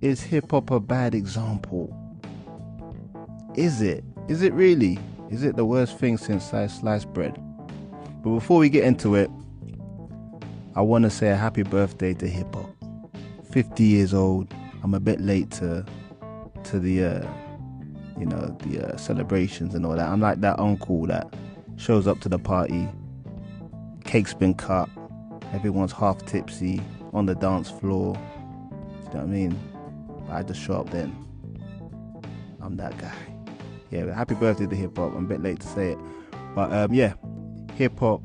Is hip hop a bad example? Is it? Is it really? Is it the worst thing since sliced bread? But before we get into it, I want to say a happy birthday to hip hop. 50 years old. I'm a bit late to the celebrations and all that. I'm like that uncle that shows up to the party, cake's been cut, everyone's half tipsy on the dance floor. Do you know what I mean? But I just show up then. I'm that guy. Yeah, happy birthday to hip hop. I'm a bit late to say it, but yeah, hip hop,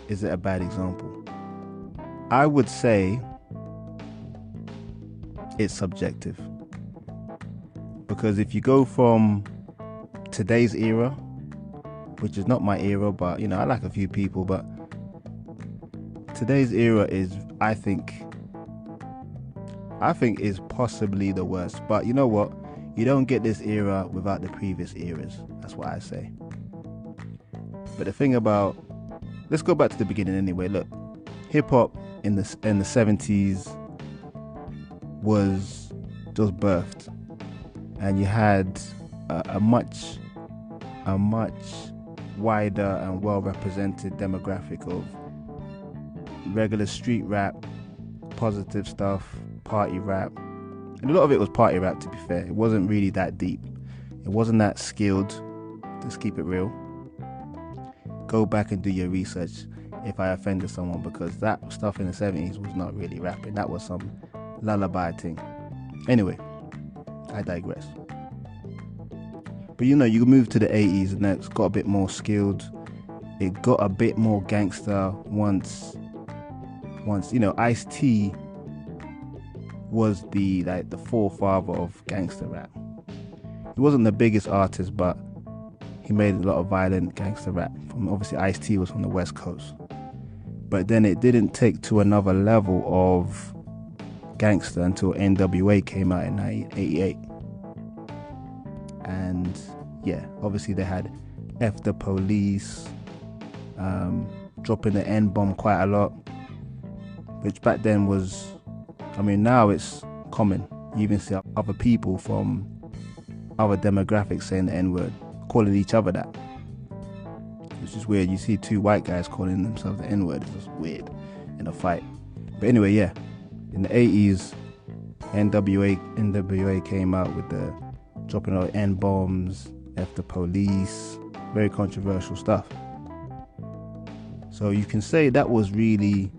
is it a bad example? I would say it's subjective, because if you go from today's era, which is not my era, but I like a few people, but today's era is, I think is possibly the worst. But you know what? You don't get this era without the previous eras. That's what I say. But the thing about, let's go back to the beginning anyway. Look, hip hop in the 70s was just birthed, and you had a much wider and well represented demographic of regular street rap, positive stuff, party rap. And a lot of it was party rap, to be fair. It wasn't really that deep. It wasn't that skilled. Let's keep it real. Go back and do your research if I offended someone, because that stuff in the 70s was not really rapping. That was some lullaby thing. Anyway, I digress. But you move to the 80s and it's got a bit more skilled. It got a bit more gangster once Ice-T was the forefather of gangster rap. He wasn't the biggest artist, but he made a lot of violent gangster rap. Obviously Ice-T was from the West Coast. But then it didn't take to another level of gangster until NWA came out in 1988. And yeah, obviously they had F the Police, dropping the N-bomb quite a lot, which back then was, now it's common. You even see other people from other demographics saying the N-word, calling each other that, which is weird. You see two white guys calling themselves the N-word. It's just weird in a fight. But anyway, yeah, in the 80s, NWA came out with the dropping out N-bombs, F the Police, very controversial stuff. So you can say that was really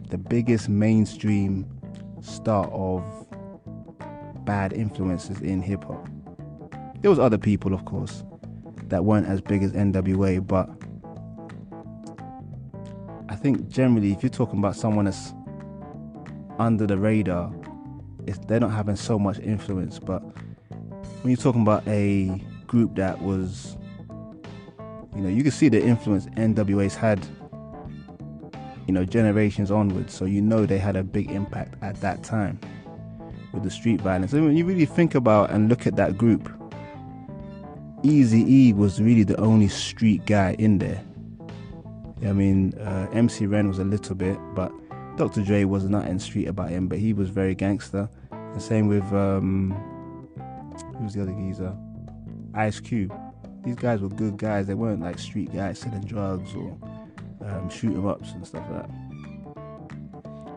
the biggest mainstream start of bad influences in hip-hop. There was other people, of course, that weren't as big as NWA, but I think generally if you're talking about someone that's under the radar, they're not having so much influence. But when you're talking about a group that was, you can see the influence NWA's had, generations onwards. So they had a big impact at that time with the street violence. And when you really think about and look at that group, Eazy-E was really the only street guy in there. MC Ren was a little bit, but Dr. Dre was nothing street about him, but he was very gangster. The same with who's the other geezer? Ice Cube. These guys were good guys. They weren't like street guys selling drugs or shoot 'em ups and stuff like that.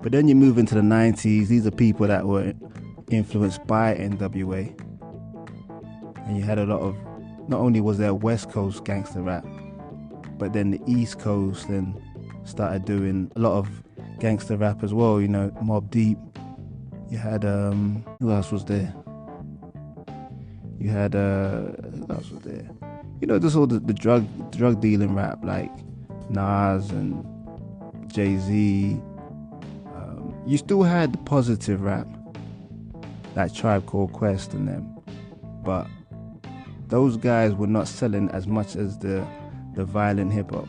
But then you move into the 90s. These are people that were influenced by NWA, and you had a lot of, not only was there West Coast gangster rap, but then the East Coast then started doing a lot of gangster rap as well. Mobb Deep. You had who else was there? You had who else was there? Just all the drug dealing rap, like Nas and Jay-Z. You still had the positive rap, like Tribe Called Quest and them, but those guys were not selling as much as the violent hip hop.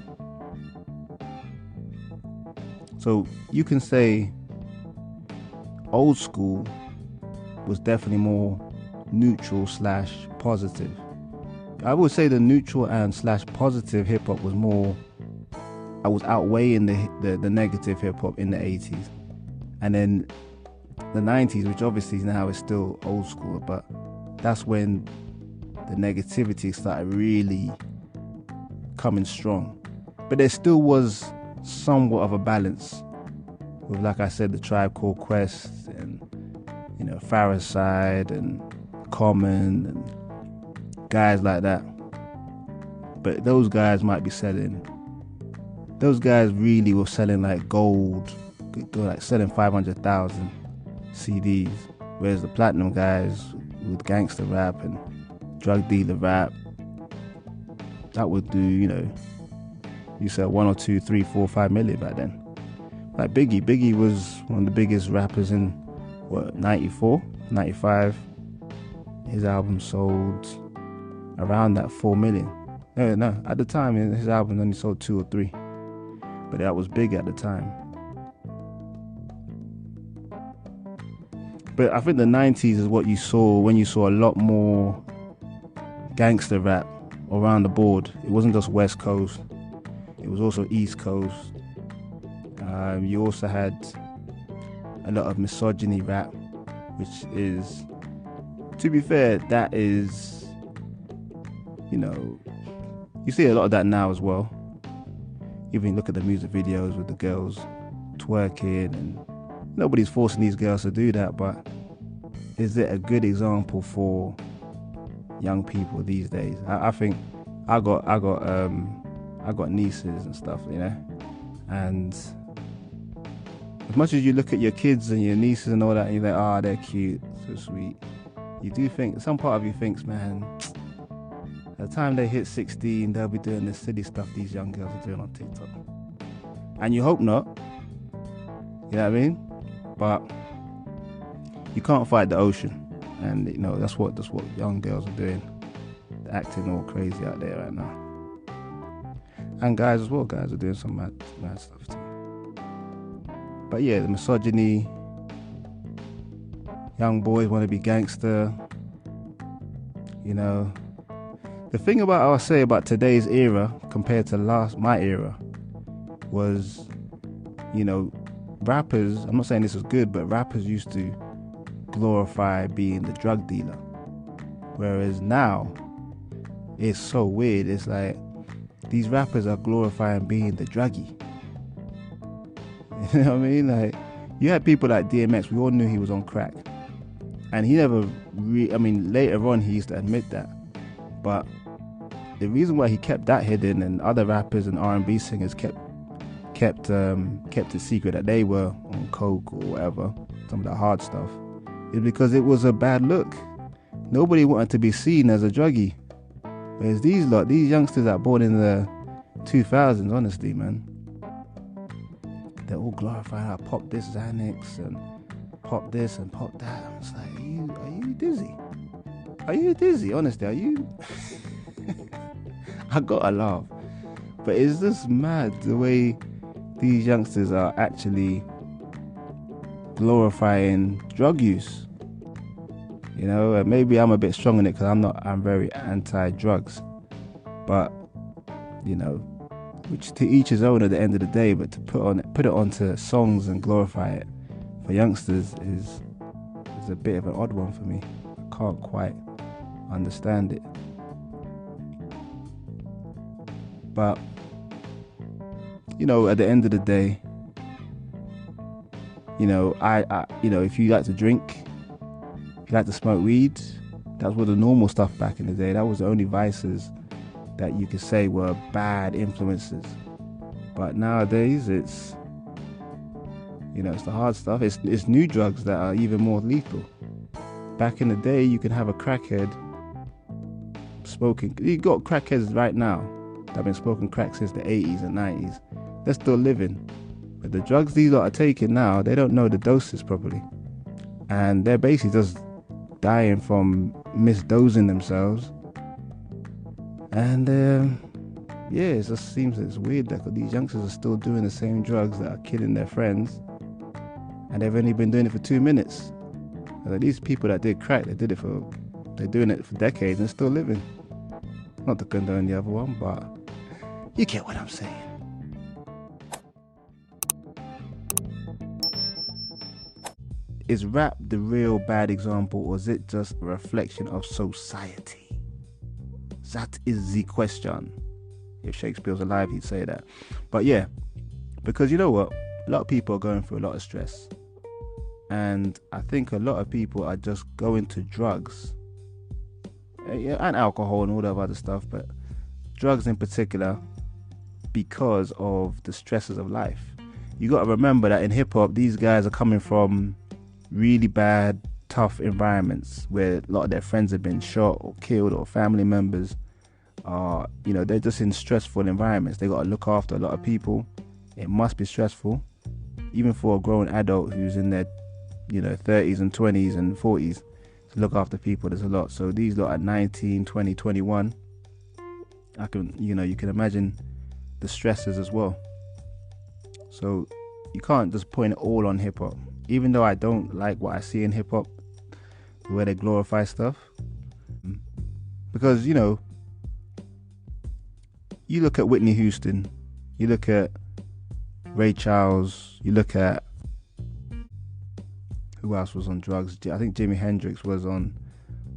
So you can say old school was definitely more neutral / positive. I would say the neutral and / positive hip hop was more, I was outweighing the negative hip hop in the 80s. And then the 90s, which obviously now is still old school, but that's when the negativity started really coming strong. But there still was somewhat of a balance with, like I said, the Tribe Called Quest and, you know, Phariside and Common and guys like that. But those guys might be selling, those guys really were selling like gold, like selling 500,000 CDs, whereas the platinum guys with gangster rap and drug dealer rap, that would do, you know, you sell 1 or 2, 3, 4, 5 million back then. Like Biggie was one of the biggest rappers in, what, 94, 95. His album sold around that 4 million. No, at the time his album only sold 2 or 3, but that was big at the time. But I think the 90s is what you saw when you saw a lot more gangster rap around the board. It wasn't just West Coast, it was also East Coast. You also had a lot of misogyny rap, which is, to be fair, that is, you know, you see a lot of that now as well. Even look at the music videos with the girls twerking, and nobody's forcing these girls to do that, but is it a good example for young people these days? I think I got nieces and stuff, you know, and as much as you look at your kids and your nieces and all that, and you think, oh, they're cute, so sweet, you do think, some part of you thinks, man, at the time they hit 16, they'll be doing this silly stuff these young girls are doing on TikTok. And you hope not, you know what I mean? But you can't fight the ocean, and you know that's what young girls are doing. They're acting all crazy out there right now, and guys as well. Guys are doing some mad stuff too. But yeah, the misogyny. Young boys want to be gangster. You know, the thing about I'll say about today's era compared to my era was, you know, rappers. I'm not saying this was good, but rappers used to glorify being the drug dealer, whereas now it's so weird. It's like these rappers are glorifying being the druggie. You know what I mean? Like, you had people like DMX, we all knew he was on crack, and he never later on he used to admit that, but the reason why he kept that hidden and other rappers and R&B singers kept it secret that they were on coke or whatever, some of the hard stuff, is because it was a bad look. Nobody wanted to be seen as a druggie. Whereas these youngsters that born in the 2000s, honestly, man, they're all glorifying, I pop this Xanax and pop this and pop that. I'm just like, are you dizzy? Are you dizzy? Honestly, are you? I gotta laugh. But it's just mad the way these youngsters are actually glorifying drug use. You know, maybe I'm a bit strong in it because I'm very anti-drugs. But, you know, which to each his own at the end of the day, but to put it onto songs and glorify it for youngsters is a bit of an odd one for me. I can't quite understand it. But, you know, at the end of the day, you know, I you know, if you like to drink, if you like to smoke weed, that was the normal stuff back in the day. That was the only vices that you could say were bad influences. But nowadays it's, you know, it's the hard stuff. It's new drugs that are even more lethal. Back in the day, you could have a crackhead smoking. You got crackheads right now that have been smoking crack since the 80s and 90s. They're still living. But the drugs these lot are taking now, they don't know the doses properly. And they're basically just dying from misdosing themselves. And yeah, it just seems it's weird that these youngsters are still doing the same drugs that are killing their friends, and they've only been doing it for 2 minutes. Like, these people that did crack, they're doing it for decades and still living. Not to condone the other one, but you get what I'm saying. is rap the real bad example, or is it just a reflection of society? That is the question. If Shakespeare's alive, he'd say that. But yeah, because you know what? A lot of people are going through a lot of stress. And I think a lot of people are just going to drugs. And alcohol and all that other stuff, but drugs in particular because of the stresses of life. You got to remember that in hip-hop, these guys are coming from really bad, tough environments where a lot of their friends have been shot or killed, or family members are, they're just in stressful environments. They got to look after a lot of people. It must be stressful, even for a grown adult who's in their 30s and 20s and 40s. To look after people, there's a lot. So these lot at 19, 20, 21, you can imagine the stresses as well. So you can't just point it all on hip hop. Even though I don't like what I see in hip hop, where they glorify stuff, because you look at Whitney Houston, you look at Ray Charles, you look at who else was on drugs? I think Jimi Hendrix was on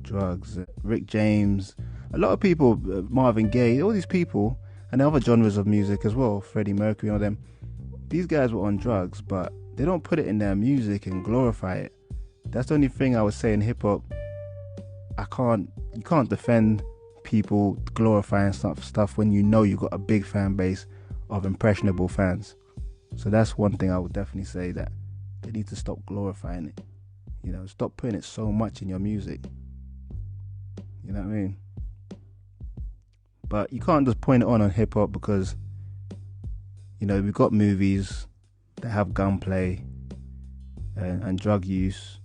drugs. Rick James, a lot of people, Marvin Gaye, all these people, and other genres of music as well. Freddie Mercury, all them. These guys were on drugs, but they don't put it in their music and glorify it. That's the only thing I would say in hip hop. You can't defend people glorifying stuff when you know you've got a big fan base of impressionable fans. So that's one thing I would definitely say, that they need to stop glorifying it. Stop putting it so much in your music. You know what I mean? But you can't just point it on hip hop because, we've got movies that have gunplay and drug use.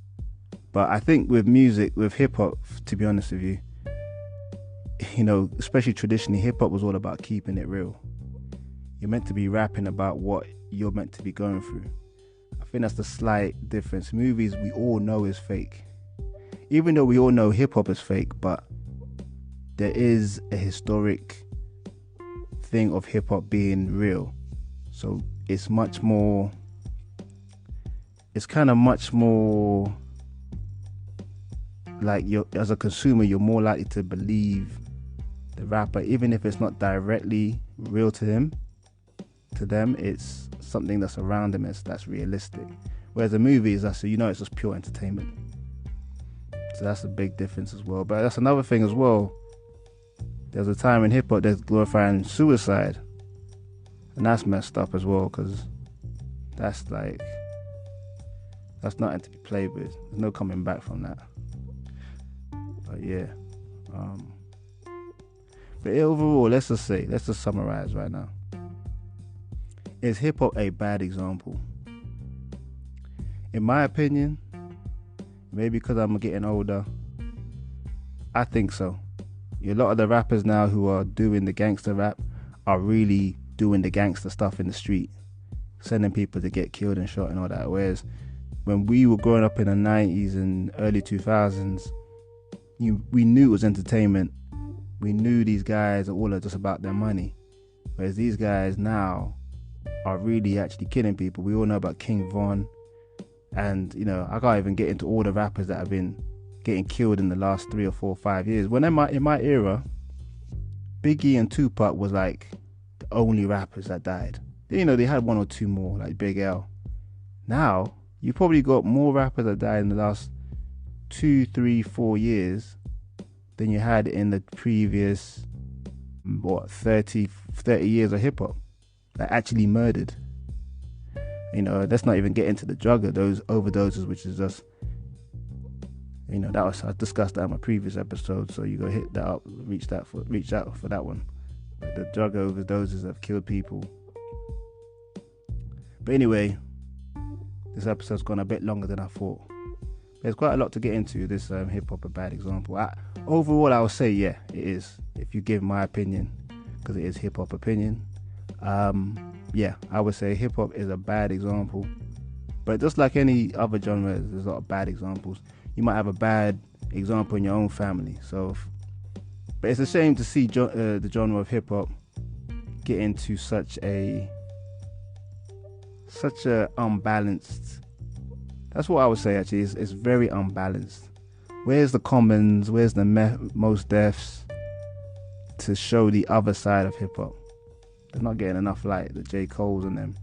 But I think with music, with hip hop, to be honest with you, especially traditionally, hip hop was all about keeping it real. You're meant to be rapping about what you're meant to be going through. I think that's the slight difference. Movies, we all know is fake. Even though we all know hip hop is fake, but there is a historic thing of hip hop being real. So it's much more, like, as a consumer, you're more likely to believe the rapper, even if it's not directly real to them, it's something that's around them that's realistic. Whereas the movies, it's just pure entertainment. So that's a big difference as well. But that's another thing as well. There's a time in hip hop that's glorifying suicide, and that's messed up as well, because that's nothing to be played with. There's no coming back from that. But yeah, but overall, let's just summarize right now. Is hip hop a bad example? In my opinion, maybe because I'm getting older, I think so. A lot of the rappers now who are doing the gangster rap are really doing the gangster stuff in the street, sending people to get killed and shot and all that. Whereas when we were growing up in the 90s and early 2000s, we knew it was entertainment. We knew these guys are all just about their money. Whereas these guys now are really actually killing people. We all know about King Von, and I can't even get into all the rappers that have been getting killed in the last 3 or 4 or 5 years. When in my era, Biggie and Tupac was like the only rappers that died. They had 1 or 2 more, like Big L. Now you probably got more rappers that died in the last 2, 3, 4 years than you had in the previous 30 years of hip hop that actually murdered. Let's not even get into the drug of those overdoses, which is just, I discussed that in my previous episode. So you go hit that up, reach out for that one. But the drug overdoses have killed people. But anyway, this episode's gone a bit longer than I thought. There's quite a lot to get into. This hip hop a bad example. Overall, I would say yeah, it is. If you give my opinion, because it is hip hop opinion. Yeah, I would say hip hop is a bad example. But just like any other genre, there's a lot of bad examples. You might have a bad example in your own family. But it's a shame to see the genre of hip hop get into such a unbalanced That's what I would say, actually. It's very unbalanced. Where's the Commons? Where's the Most Defs to show the other side of hip hop? They're not getting enough light. The J. Cole's and them.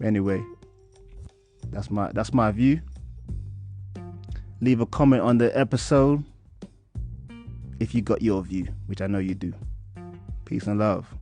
Anyway, that's my view. Leave a comment on the episode if you got your view, which I know you do. Peace and love.